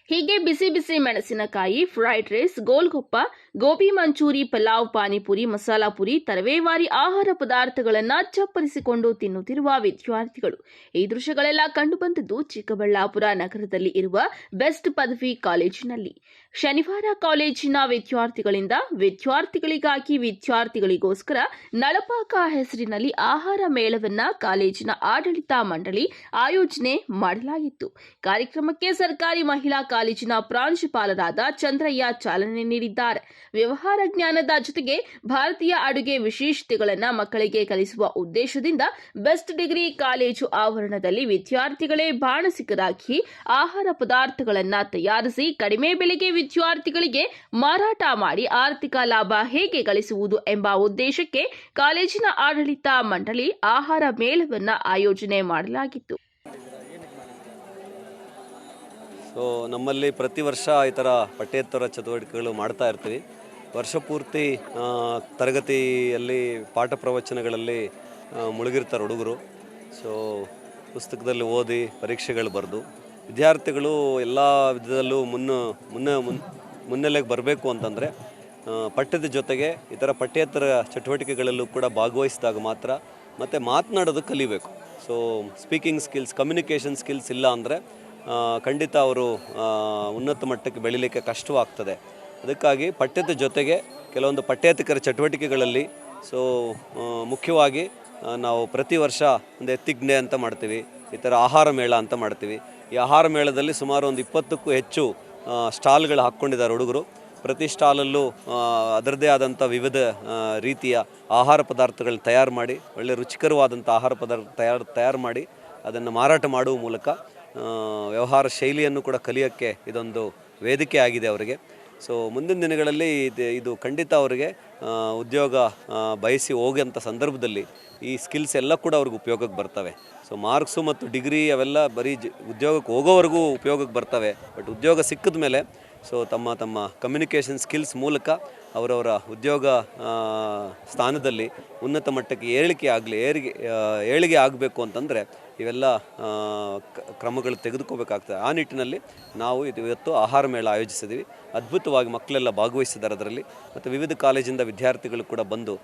ಹೀಗೆ ಬಿಸಿ ಬಿಸಿ ಮೆಣಸಿನಕಾಯಿ, fried rice, golgappa, gobi manchurian, pulao, panipuri, masala Puri, ತರವೇವಾರಿ ಆಹಾರ ಪದಾರ್ಥಗಳನ್ನು ಚಪ್ಪರಿಸಿಕೊಂಡು ತಿನ್ನುತ್ತಿರುವ ವಿದ್ಯಾರ್ಥಿಗಳು. ಈ ದೃಶ್ಯಗಳೆಲ್ಲ ಕಂಡುಬಂದದ್ದು ಚಿಕ್ಕಬಳ್ಳಾಪುರ ನಗರದಲ್ಲಿ ಇರುವ ಬೆಸ್ಟ್ ಪದವಿ ಕಾಲೇಜಿನಲ್ಲಿ. ಶನಿವಾರ ಕಾಲೇಜಿನ ವಿದ್ಯಾರ್ಥಿಗಳಿಂದ ವಿದ್ಯಾರ್ಥಿಗಳಿಗಾಗಿ ವಿದ್ಯಾರ್ಥಿಗಳಿಗೋಸ್ಕರ ನಳಪಾಕ ಹೆಸರಿನಲ್ಲಿ ಆಹಾರ ಮೇಳವನ್ನ ಕಾಲೇಜಿನ ಆಡಳಿತ ಮಂಡಳಿ ಆಯೋಜನೆ ಮಾಡಲಾಗಿತ್ತು. ಕಾರ್ಯಕ್ರಮಕ್ಕೆ ಸರ್ಕಾರಿ ಮಹಿಳಾ ಕಾಲೇಜಿನ ಪ್ರಾಂಶುಪಾಲರಾದ ಚಂದ್ರಯ್ಯ ಚಾಲನೆ ನೀಡಿದ್ದಾರೆ. ವ್ಯವಹಾರ ಜ್ಞಾನದ ಜೊತೆಗೆ ಭಾರತೀಯ ಅಡುಗೆ ವಿಶೇಷತೆಗಳನ್ನು ಮಕ್ಕಳಿಗೆ ಕಲಿಸುವ ಉದ್ದೇಶದಿಂದ ಬೆಸ್ಟ್ ಡಿಗ್ರಿ ಕಾಲೇಜು ಆವರಣದಲ್ಲಿ ವಿದ್ಯಾರ್ಥಿಗಳೇ ಬಾಣಸಿಗರಾಗಿ ಆಹಾರ ಪದಾರ್ಥಗಳನ್ನು ತಯಾರಿಸಿ ಕಡಿಮೆ ಬೆಲೆಗೆ ವಿದ್ಯಾರ್ಥಿಗಳಿಗೆ ಮಾರಾಟ ಮಾಡಿ ಆರ್ಥಿಕ ಲಾಭ ಹೇಗೆ ಗಳಿಸುವುದು ಎಂಬ ಉದ್ದೇಶಕ್ಕೆ ಕಾಲೇಜಿನ ಆಡಳಿತ ಮಂಡಳಿ ಆಹಾರ ಮೇಳವನ್ನು ಆಯೋಜನೆ ಮಾಡಲಾಗಿತ್ತು. ಸೊ ನಮ್ಮಲ್ಲಿ ಪ್ರತಿ ವರ್ಷ ಈ ಥರ ಪಠ್ಯೇತರ ಚಟುವಟಿಕೆಗಳು ಮಾಡ್ತಾ ಇರ್ತೀವಿ. ವರ್ಷ ಪೂರ್ತಿ ತರಗತಿಯಲ್ಲಿ ಪಾಠ ಪ್ರವಚನಗಳಲ್ಲಿ ಮುಳುಗಿರ್ತಾರೆ ಹುಡುಗರು. ಸೊ ಪುಸ್ತಕದಲ್ಲಿ ಓದಿ ಪರೀಕ್ಷೆಗಳು ಬರೆದು ವಿದ್ಯಾರ್ಥಿಗಳು ಎಲ್ಲ ವಿಧದಲ್ಲೂ ಮುನ್ನೆಲೆಗೆ ಬರಬೇಕು ಅಂತಂದರೆ ಪಠ್ಯದ ಜೊತೆಗೆ ಈ ಥರ ಪಠ್ಯೇತರ ಚಟುವಟಿಕೆಗಳಲ್ಲೂ ಕೂಡ ಭಾಗವಹಿಸಿದಾಗ ಮಾತ್ರ ಮತ್ತು ಮಾತನಾಡೋದು ಕಲಿಬೇಕು. So speaking skills, communication skills ಇಲ್ಲ ಅಂದರೆ ಖಂಡಿತ ಅವರು ಉನ್ನತ ಮಟ್ಟಕ್ಕೆ ಬೆಳೀಲಿಕ್ಕೆ ಕಷ್ಟವಾಗ್ತದೆ. ಅದಕ್ಕಾಗಿ ಪಠ್ಯದ ಜೊತೆಗೆ ಕೆಲವೊಂದು ಪಠ್ಯೇತರ ಚಟುವಟಿಕೆಗಳಲ್ಲಿ ಮುಖ್ಯವಾಗಿ ನಾವು ಪ್ರತಿ ವರ್ಷ ಒಂದು ಎತ್ತಿಗ್ನೆ ಅಂತ ಮಾಡ್ತೀವಿ, ಈ ಥರ ಆಹಾರ ಮೇಳ ಅಂತ ಮಾಡ್ತೀವಿ. ಈ ಆಹಾರ ಮೇಳದಲ್ಲಿ ಸುಮಾರು ಒಂದು 20ಕ್ಕೂ ಹೆಚ್ಚು ಸ್ಟಾಲ್ಗಳು ಹಾಕ್ಕೊಂಡಿದ್ದಾರೆ ಹುಡುಗರು. ಪ್ರತಿ ಸ್ಟಾಲಲ್ಲೂ ಅದರದ್ದೇ ಆದಂಥ ವಿವಿಧ ರೀತಿಯ ಆಹಾರ ಪದಾರ್ಥಗಳನ್ನ ತಯಾರು ಮಾಡಿ, ಒಳ್ಳೆಯ ರುಚಿಕರವಾದಂಥ ಆಹಾರ ಪದಾರ್ಥ ತಯಾರು ಮಾಡಿ ಅದನ್ನು ಮಾರಾಟ ಮಾಡುವ ಮೂಲಕ ವ್ಯವಹಾರ ಶೈಲಿಯನ್ನು ಕೂಡ ಕಲಿಯೋಕ್ಕೆ ಇದೊಂದು ವೇದಿಕೆ ಆಗಿದೆ ಅವರಿಗೆ. ಸೊ ಮುಂದಿನ ದಿನಗಳಲ್ಲಿ ಇದು ಖಂಡಿತ ಅವರಿಗೆ ಉದ್ಯೋಗ ಬಯಸಿ ಹೋಗೋಂಥ ಸಂದರ್ಭದಲ್ಲಿ ಈ ಸ್ಕಿಲ್ಸ್ ಎಲ್ಲ ಕೂಡ ಅವ್ರಿಗೆ ಉಪಯೋಗಕ್ಕೆ ಬರ್ತವೆ. ಸೊ ಮಾರ್ಕ್ಸು ಮತ್ತು ಡಿಗ್ರಿ ಅವೆಲ್ಲ ಬರೀ ಉದ್ಯೋಗಕ್ಕೆ ಹೋಗೋವರೆಗೂ ಉಪಯೋಗಕ್ಕೆ ಬರ್ತವೆ. ಬಟ್ ಉದ್ಯೋಗ ಸಿಕ್ಕಿದ ಮೇಲೆ ತಮ್ಮ ಕಮ್ಯುನಿಕೇಷನ್ ಸ್ಕಿಲ್ಸ್ ಮೂಲಕ ಅವರವರ ಉದ್ಯೋಗ ಸ್ಥಾನದಲ್ಲಿ ಉನ್ನತ ಮಟ್ಟಕ್ಕೆ ಏಳಿಗೆ ಆಗಬೇಕು ಅಂತಂದರೆ ಇವೆಲ್ಲ ಕ್ರಮಗಳು ತೆಗೆದುಕೋಬೇಕಾಗ್ತದೆ. ಆ ನಿಟ್ಟಿನಲ್ಲಿ ನಾವು ಇವತ್ತು ಆಹಾರ ಮೇಳ ಆಯೋಜಿಸಿದ್ದೀವಿ. ಅದ್ಭುತವಾಗಿ ಮಕ್ಕಳೆಲ್ಲ ಭಾಗವಹಿಸಿದ್ದಾರೆ ಅದರಲ್ಲಿ. ಮತ್ತು ವಿವಿಧ ಕಾಲೇಜಿಂದ ವಿದ್ಯಾರ್ಥಿಗಳು ಕೂಡ ಬಂದು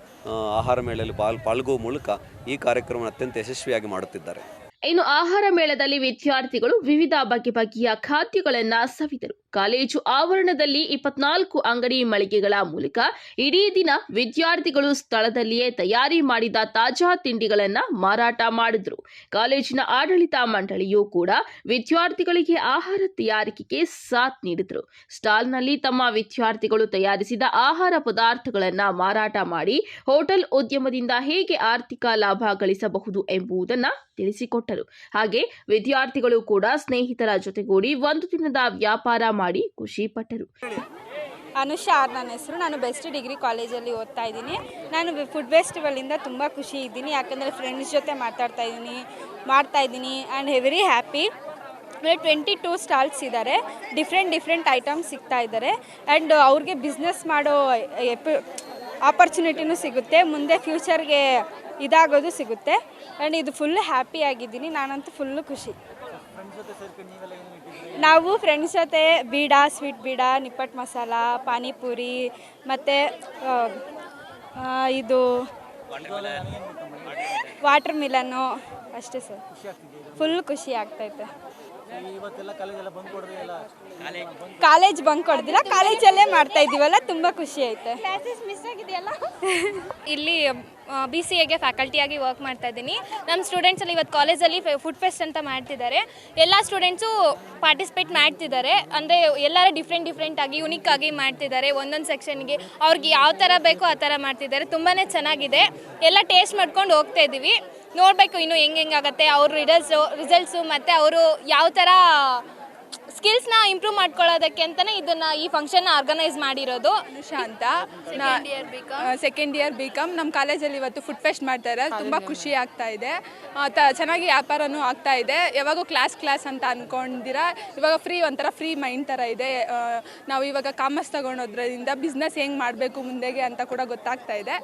ಆಹಾರ ಮೇಳದಲ್ಲಿ ಪಾಲ್ಗೊಳ್ಳುವ ಮೂಲಕ ಈ ಕಾರ್ಯಕ್ರಮವನ್ನು ಅತ್ಯಂತ ಯಶಸ್ವಿಯಾಗಿ ಮಾಡುತ್ತಿದ್ದಾರೆ. ಇನ್ನು ಆಹಾರ ಮೇಳದಲ್ಲಿ ವಿದ್ಯಾರ್ಥಿಗಳು ವಿವಿಧ ಬಗೆಯ ಖಾದ್ಯಗಳನ್ನು ಸವಿದರು. ಕಾಲೇಜು ಆವರಣದಲ್ಲಿ 24 ಅಂಗಡಿ ಮಳಿಗೆಗಳ ಮೂಲಕ ಇಡೀ ದಿನ ವಿದ್ಯಾರ್ಥಿಗಳು ಸ್ಥಳದಲ್ಲಿಯೇ ತಯಾರಿ ಮಾಡಿದ ತಾಜಾ ತಿಂಡಿಗಳನ್ನು ಮಾರಾಟ ಮಾಡಿದರು. ಕಾಲೇಜಿನ ಆಡಳಿತ ಮಂಡಳಿಯೂ ಕೂಡ ವಿದ್ಯಾರ್ಥಿಗಳಿಗೆ ಆಹಾರ ತಯಾರಿಕೆಗೆ ಸಾಥ್ ನೀಡಿದರು. ಸ್ಟಾಲ್ನಲ್ಲಿ ತಮ್ಮ ವಿದ್ಯಾರ್ಥಿಗಳು ತಯಾರಿಸಿದ ಆಹಾರ ಪದಾರ್ಥಗಳನ್ನು ಮಾರಾಟ ಮಾಡಿ ಹೋಟೆಲ್ ಉದ್ಯಮದಿಂದ ಹೇಗೆ ಆರ್ಥಿಕ ಲಾಭ ಗಳಿಸಬಹುದು ಎಂಬುದನ್ನು ತಿಳಿಸಿಕೊಟ್ಟರು. ಹಾಗೆ ವಿದ್ಯಾರ್ಥಿಗಳು ಕೂಡ ಸ್ನೇಹಿತರ ಜೊತೆಗೂಡಿ ಒಂದು ದಿನದ ವ್ಯಾಪಾರ ಮಾಡಿ ಖುಷಿ ಪಟ್ಟರು. ಅನುಷಾ ನನ್ನ ಹೆಸರು. ನಾನು ಬೆಸ್ಟ್ ಡಿಗ್ರಿ ಕಾಲೇಜಲ್ಲಿ ಓದ್ತಾ ಇದ್ದೀನಿ. ನಾನು ಫುಡ್ ಫೆಸ್ಟಿವಲಿಂದ ತುಂಬ ಖುಷಿ ಇದ್ದೀನಿ, ಯಾಕಂದರೆ ಫ್ರೆಂಡ್ಸ್ ಜೊತೆ ಮಾಡ್ತಾ ಇದ್ದೀನಿ ಆ್ಯಂಡ್ ವೆರಿ ಹ್ಯಾಪಿ. 22 ಸ್ಟಾಲ್ಸ್ ಇದ್ದಾರೆ, ಡಿಫ್ರೆಂಟ್ ಐಟಮ್ಸ್ ಸಿಗ್ತಾ ಇದ್ದಾರೆ ಆ್ಯಂಡ್ ಅವ್ರಿಗೆ ಬಿಸ್ನೆಸ್ ಮಾಡೋ ಆಪರ್ಚುನಿಟಿನೂ ಸಿಗುತ್ತೆ, ಮುಂದೆ ಫ್ಯೂಚರ್ಗೆ ಇದಾಗೋದು ಸಿಗುತ್ತೆ ಆ್ಯಂಡ್ ಇದು ಫುಲ್ ಹ್ಯಾಪಿ ಆಗಿದ್ದೀನಿ. ನಾನಂತೂ ಫುಲ್ಲು ಖುಷಿ. ನಾವು ಫ್ರೆಂಡ್ಸ್ ಜೊತೆ ಸ್ವೀಟ್ ಬೀಡ, ನಿಪ್ಪಟ್ಟು ಮಸಾಲ, ಪಾನಿಪುರಿ ಮತ್ತು ಇದು ವಾಟರ್ ಮಿಲನ್ನು ಅಷ್ಟೇ ಸರ್. ಫುಲ್ ಖುಷಿ ಆಗ್ತೈತೆ. ಕಾಲೇಜ್ ಬಂಕ್ ಹೊಡೆದಿಲ್ಲ, ಕಾಲೇಜಲ್ಲೇ ಮಾಡ್ತಾ ಇದ್ದೀವಲ್ಲ, ತುಂಬ ಖುಷಿ ಐತೆ. ಇಲ್ಲಿ BCAಗೆ ಫ್ಯಾಕಲ್ಟಿಯಾಗಿ ವರ್ಕ್ ಮಾಡ್ತಾ ಇದ್ದೀನಿ. ನಮ್ಮ ಸ್ಟೂಡೆಂಟ್ಸಲ್ಲಿ ಇವತ್ತು ಕಾಲೇಜಲ್ಲಿ ಫುಡ್ ಫೆಸ್ಟ್ ಅಂತ ಮಾಡ್ತಿದ್ದಾರೆ. ಎಲ್ಲ ಸ್ಟೂಡೆಂಟ್ಸು ಪಾರ್ಟಿಸಿಪೇಟ್ ಮಾಡ್ತಿದ್ದಾರೆ. ಅಂದರೆ ಎಲ್ಲರೂ ಡಿಫ್ರೆಂಟ್ ಆಗಿ ಯುನಿಕ್ ಆಗಿ ಮಾಡ್ತಿದ್ದಾರೆ. ಒಂದೊಂದು ಸೆಕ್ಷನ್ಗೆ ಅವ್ರಿಗೆ ಯಾವ ಥರ ಬೇಕೋ ಆ ಥರ ಮಾಡ್ತಿದ್ದಾರೆ. ತುಂಬಾ ಚೆನ್ನಾಗಿದೆ. ಎಲ್ಲ ಟೇಸ್ಟ್ ಮಾಡ್ಕೊಂಡು ಹೋಗ್ತಾ ಇದ್ದೀವಿ. ನೋಡಬೇಕು ಇನ್ನು ಹೆಂಗಾಗತ್ತೆ ಅವ್ರ ರಿಸಲ್ಟ್ಸು ಮತ್ತು ಅವರು ಯಾವ ಥರ ಸ್ಕಿಲ್ಸ್ನ ಇಂಪ್ರೂವ್ ಮಾಡ್ಕೊಳ್ಳೋದಕ್ಕೆ ಅಂತಲೇ ಈ ಫಂಕ್ಷನ್ನ ಆರ್ಗನೈಸ್ ಮಾಡಿರೋದು. ಅನುಷಾ ಅಂತ ಸೆಕೆಂಡ್ ಇಯರ್ ಬಿ.ಕಾಮ್. ನಮ್ಮ ಕಾಲೇಜಲ್ಲಿ ಇವತ್ತು ಫುಡ್ ಫೆಸ್ಟ್ ಮಾಡ್ತಾರೆ. ತುಂಬ ಖುಷಿ ಆಗ್ತಾ ಇದೆ. ಚೆನ್ನಾಗಿ ವ್ಯಾಪಾರನೂ ಆಗ್ತಾ ಇದೆ. ಯಾವಾಗೂ ಕ್ಲಾಸ್ ಅಂತ ಅಂದ್ಕೊಂಡಿರ ಇವಾಗ ಒಂಥರ ಫ್ರೀ ಮೈಂಡ್ ಥರ ಇದೆ. ನಾವು ಇವಾಗ ಕಾಮರ್ಸ್ ತಗೊಳೋದ್ರಿಂದ ಬಿಸ್ನೆಸ್ ಹೆಂಗೆ ಮಾಡಬೇಕು ಮುಂದೆಗೆ ಅಂತ ಕೂಡ ಗೊತ್ತಾಗ್ತಾ ಇದೆ.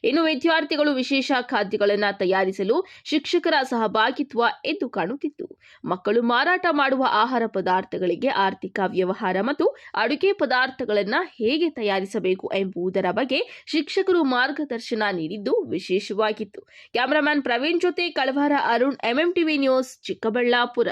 ಇನ್ನು ವಿದ್ಯಾರ್ಥಿಗಳು ವಿಶೇಷ ಖಾದ್ಯಗಳನ್ನು ತಯಾರಿಸಲು ಶಿಕ್ಷಕರ ಸಹಭಾಗಿತ್ವ ಎದ್ದು ಕಾಣುತ್ತಿತ್ತು. ಮಕ್ಕಳು ಮಾರಾಟ ಮಾಡುವ ಆಹಾರ ಪದಾರ್ಥಗಳಿಗೆ ಆರ್ಥಿಕ ವ್ಯವಹಾರ ಮತ್ತು ಅಡುಗೆ ಪದಾರ್ಥಗಳನ್ನು ಹೇಗೆ ತಯಾರಿಸಬೇಕು ಎಂಬುದರ ಬಗ್ಗೆ ಶಿಕ್ಷಕರು ಮಾರ್ಗದರ್ಶನ ನೀಡಿದ್ದು ವಿಶೇಷವಾಗಿತ್ತು. ಕ್ಯಾಮರಾಮನ್ ಪ್ರವೀಣ್ ಜೊತೆ ಕಳವಾರ ಅರುಣ್, MMTV ನ್ಯೂಸ್, ಚಿಕ್ಕಬಳ್ಳಾಪುರ.